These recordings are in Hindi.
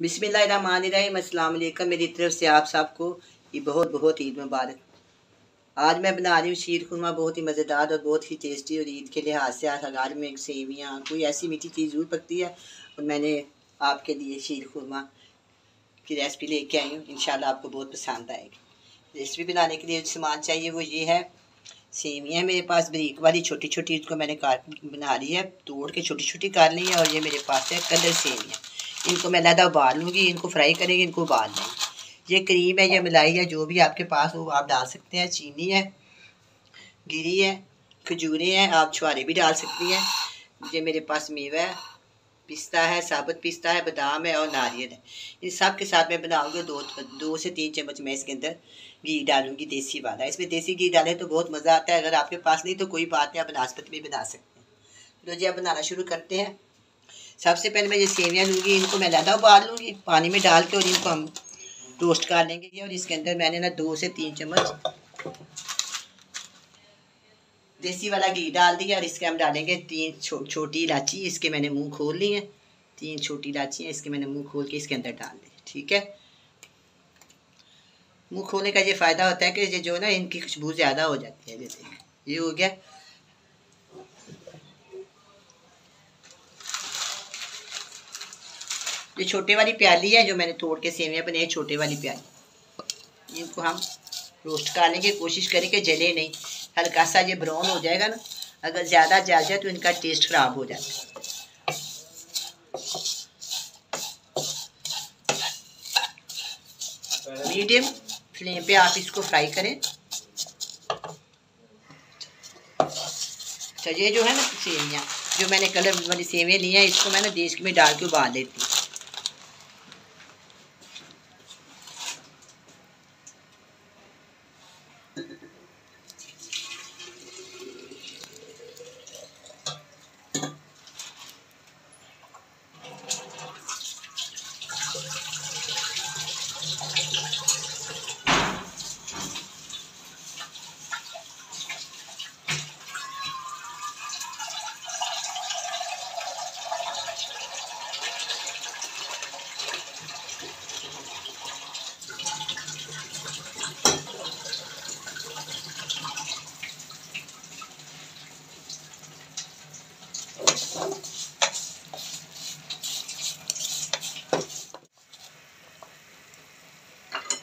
बिस्मिल्लाहिर्रहमानिर्रहीम। अस्सलाम वालेकुम। मेरी तरफ से आप सबको ये बहुत बहुत ईद मुबारक। आज मैं बना रही हूँ शीर खुरमा, बहुत ही मज़ेदार और बहुत ही टेस्टी। और ईद के लिहाज से घर में सेवियाँ कोई ऐसी मीठी चीज़ ज़रूर पकती है, और मैंने आपके लिए शीर खुरमा की रेसिपी लेके आई हूँ। इंशाल्लाह आपको बहुत पसंद आएगी। रेसिपी बनाने के लिए सामान चाहिए वो ये है। सेवियाँ मेरे पास बारीक वाली छोटी छोटी, इसको मैंने काट बना ली है, तोड़ के छोटी छोटी काट ली है। और ये मेरे पास है कलर सेवियाँ, इनको मैं लहदा उबाल लूँगी, इनको फ्राई करेंगे, इनको उबाल लेंगे। ये क्रीम है, ये मलाई है, जो भी आपके पास हो आप डाल सकते हैं। चीनी है, गिरी है, खजूरें हैं, आप छुआरे भी डाल सकती हैं। ये मेरे पास मेवा है, पिस्ता है, साबुत पिस्ता है, बादाम है और नारियल है। इन सब के साथ मैं बनाऊँगी। दो से 3 चम्मच मैं इसके अंदर घी डालूँगी, देसी वाला। इसमें देसी घी डालें तो बहुत मज़ा आता है। अगर आपके पास नहीं तो कोई बात नहीं, आप बनास्पति भी बना सकते हैं। तो जी आप बनाना शुरू करते हैं। सबसे पहले मैं ये सेवियाँ लूँगी, इनको मैं लहदा उबाल लूँगी पानी में डाल के, और इनको हम रोस्ट कर लेंगे। और इसके अंदर मैंने ना 2 से 3 चम्मच देसी वाला घी डाल दिया। और इसके हम डालेंगे 3 छोटी इलायची, इसके मैंने मुंह खोल ली है। 3 छोटी इलायची है, इसके मैंने मुंह खोल के इसके अंदर डाल दी। ठीक है, मुंह खोलने का ये फ़ायदा होता है कि ये जो ना इनकी खुशबू ज़्यादा हो जाती है। जैसे ये हो गया। ये छोटे वाली प्याली है जो मैंने तोड़ के सेवियाँ बनाई, छोटे वाली प्याली, इनको हम रोस्ट कर लेंगे। कोशिश करें कि जले नहीं, हल्का सा ये ब्राउन हो जाएगा ना। अगर ज़्यादा जल जाए तो इनका टेस्ट ख़राब हो जाता है। मीडियम फ्लेम पे आप इसको फ्राई करें। अच्छा, ये जो है ना सेवियाँ, जो मैंने कलर वाली सेवियाँ ली हैं, इसको मैं ना देश में डाल के उबाल लेती हूँ।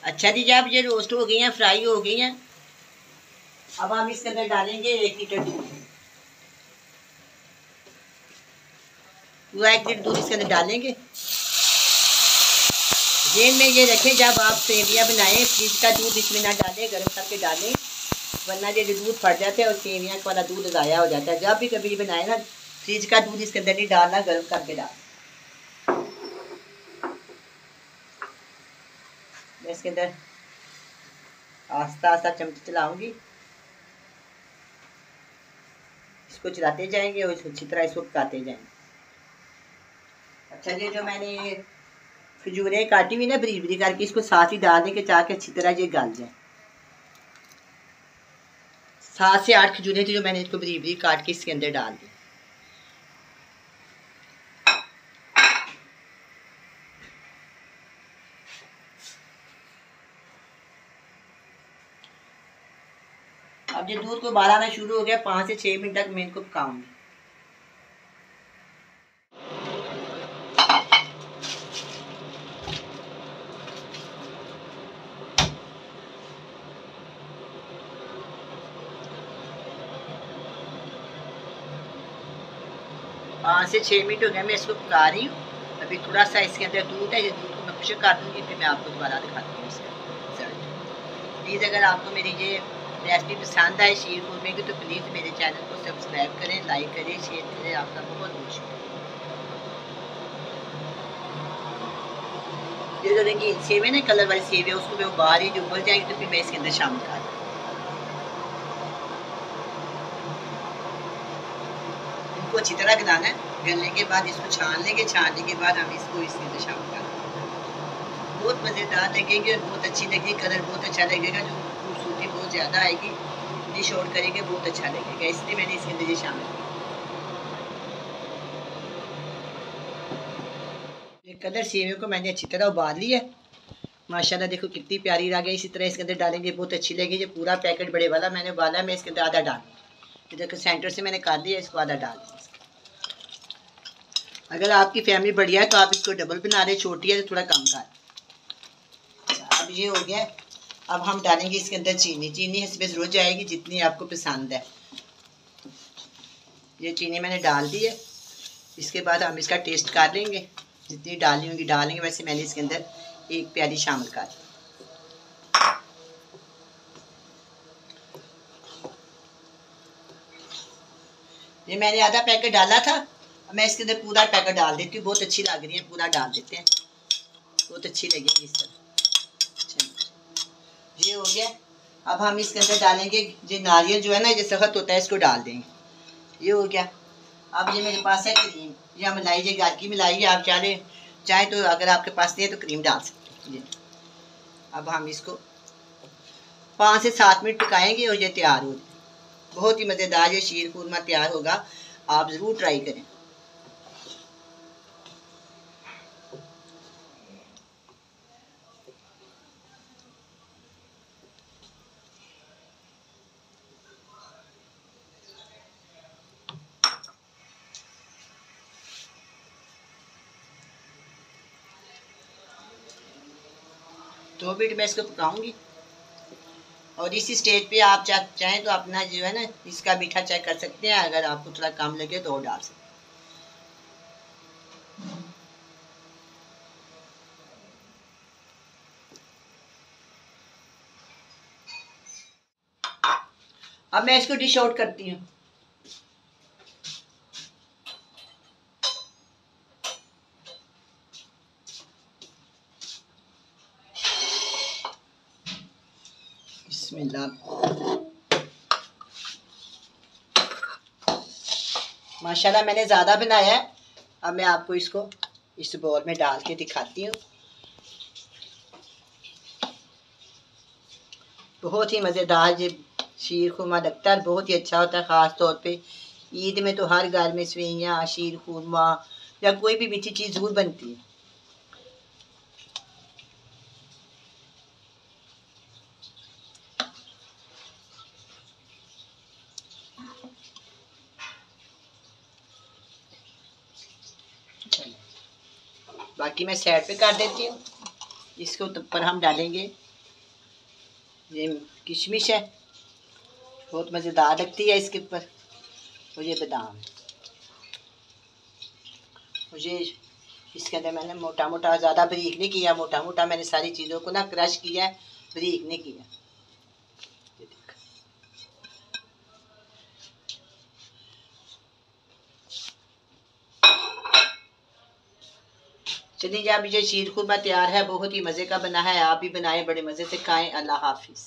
अच्छा जी, जब ये रोस्ट हो गई हैं, फ्राई हो गई हैं, अब हम इसके अंदर डालेंगे 1 लीटर दूध। पूरा 1 लीटर दूध इसके अंदर डालेंगे। जेन में ये रखें, जब आप सेवियाँ बनाएं फ्रिज का दूध इसमें ना डालें, गर्म करके डालें, वरना ये दूध फट जाता है और सेवियाँ वाला दूध ज़ाया हो जाता है। जब भी कभी बनाए ना, फ्रिज का दूध इसके अंदर नहीं डालना, गर्म करके डाल। मैं इसके अंदर आस्ता आस्ता चमच चलाऊंगी, इसको चलाते जाएंगे और इसको अच्छी तरह इसको पकाते जाएंगे। अच्छा, ये जो मैंने खजूरें काटी हुई ना बरीक बरीक करके, इसको साथ ही डाल देंगे ताकि अच्छी तरह ये गल जाए। 7 से 8 खजूरें थी जो मैंने इसको बरीक बरीक काट के इसके अंदर डाल दी। अब ये दूध को उबाल आना शुरू हो गया। 5 से 6 मिनट तक मैं इनको पकाऊंगी। पाँच से 6 मिनट हो गए मैं इसको पका रही हूँ। अभी थोड़ा सा इसके अंदर दूध है, ये दूध को मैं खुश्क कर दूँगी, फिर मैं आपको दोबारा दिखाती हूँ इसका रिजल्ट। प्लीज़ अगर आपको मेरी ये रेसिपी पसंद आए शीर खुरमे की, तो प्लीज़ मेरे चैनल को सब्सक्राइब करें, लाइक करें, शेयर करें। आपका बहुत बहुत शुक्रिया। ये जो रंगीन सेवे ना, कलर वाली सेवे, उसको मैं उबाल रही, जो उबल जाएगी तो फिर मैं इसके अंदर शामिल कर दूँगी। इनको अच्छी तरह गलाना है। गलने के बाद इसको छान लेंगे, छानने के बाद हम इसको इसके अंदर शामिल कर देंगे। बहुत मज़ेदार लगेंगे और बहुत अच्छी लगेगी। कलर बहुत अच्छा लगेगा, जो खूबसूरती बहुत ज़्यादा आएगी। डिश आउट करेंगे, बहुत अच्छा लगेगा, इसलिए मैंने इसके अंदर ये शामिल किया। चटकदर सेवियों को मैंने अच्छी तरह उबाल लिया है। माशाल्लाह देखो कितनी प्यारी आ गई। इसी तरह इसके अंदर डालेंगे, बहुत अच्छी लगेगी। ये पूरा पैकेट बड़े वाला मैंने उबाला, मैं इसके अंदर आधा डाल, देखो सेंटर से मैंने काट दिया, इसको आधा डाल दिया। अगर आपकी फैमिली बढ़िया है तो आप इसको डबल बना लें, छोटी है तो थोड़ा कम कर। अब ये हो गया। अब हम डालेंगे इसके अंदर चीनी। चीनी इसमें ज़रूर जाएगी जितनी आपको पसंद है। ये चीनी मैंने डाल दी है। इसके बाद हम इसका टेस्ट कर लेंगे, जितनी डालनी होगी डालेंगे। वैसे मैंने इसके अंदर एक प्याली शामिल कर दी। ये मैंने आधा पैकेट डाला था, मैं इसके अंदर पूरा पैकेट डाल देती हूँ। बहुत अच्छी लग रही है, पूरा डाल देते हैं, बहुत अच्छी लगेगी इस तरह। ये हो गया। अब हम इसके अंदर डालेंगे जो नारियल जो है ना, ये सख्त होता है, इसको डाल देंगे। ये हो गया। अब ये मेरे पास है क्रीम या मलाई, ये घर की मलाई है। आप चाहे तो अगर आपके पास नहीं है तो क्रीम डाल सकते हैं। अब हम इसको 5 से 7 मिनट पकाएंगे और ये तैयार हो जाए। बहुत ही मज़ेदार ये शीर खुरमा तैयार होगा, आप ज़रूर ट्राई करें। दो मिनट मैं इसको पकाऊंगी और इसी स्टेज पे आप चाहें तो अपना जो है ना इसका मीठा चेक कर सकते हैं। अगर आपको थोड़ा कम लगे तो और डाल सकते हैं। अब मैं इसको डिश आउट करती हूँ। माशाल्लाह मैंने ज़्यादा बनाया है। अब मैं आपको इसको इस बोल में डाल के दिखाती हूँ। बहुत ही मज़ेदार ये शीर खुरमा लगता है, बहुत ही अच्छा होता है। ख़ास तौर पे ईद में तो हर घर में सेवइयाँ, शीर खुरमा या कोई भी मीठी चीज़ ज़रूर बनती है। बाकी मैं साइड पे कर देती हूँ। इसके ऊपर हम डालेंगे ये किशमिश है, बहुत मज़ेदार लगती है इसके ऊपर। और ये बादाम, मुझे इसके अंदर मैंने मोटा मोटा, ज़्यादा बारीक नहीं किया, मोटा मोटा मैंने सारी चीज़ों को ना क्रश किया है, बारीक नहीं किया। चलिए अब ये शीर खुरमा तैयार है, बहुत ही मज़े का बना है। आप भी बनाएं, बड़े मज़े से खाएं। अल्लाह हाफिज़।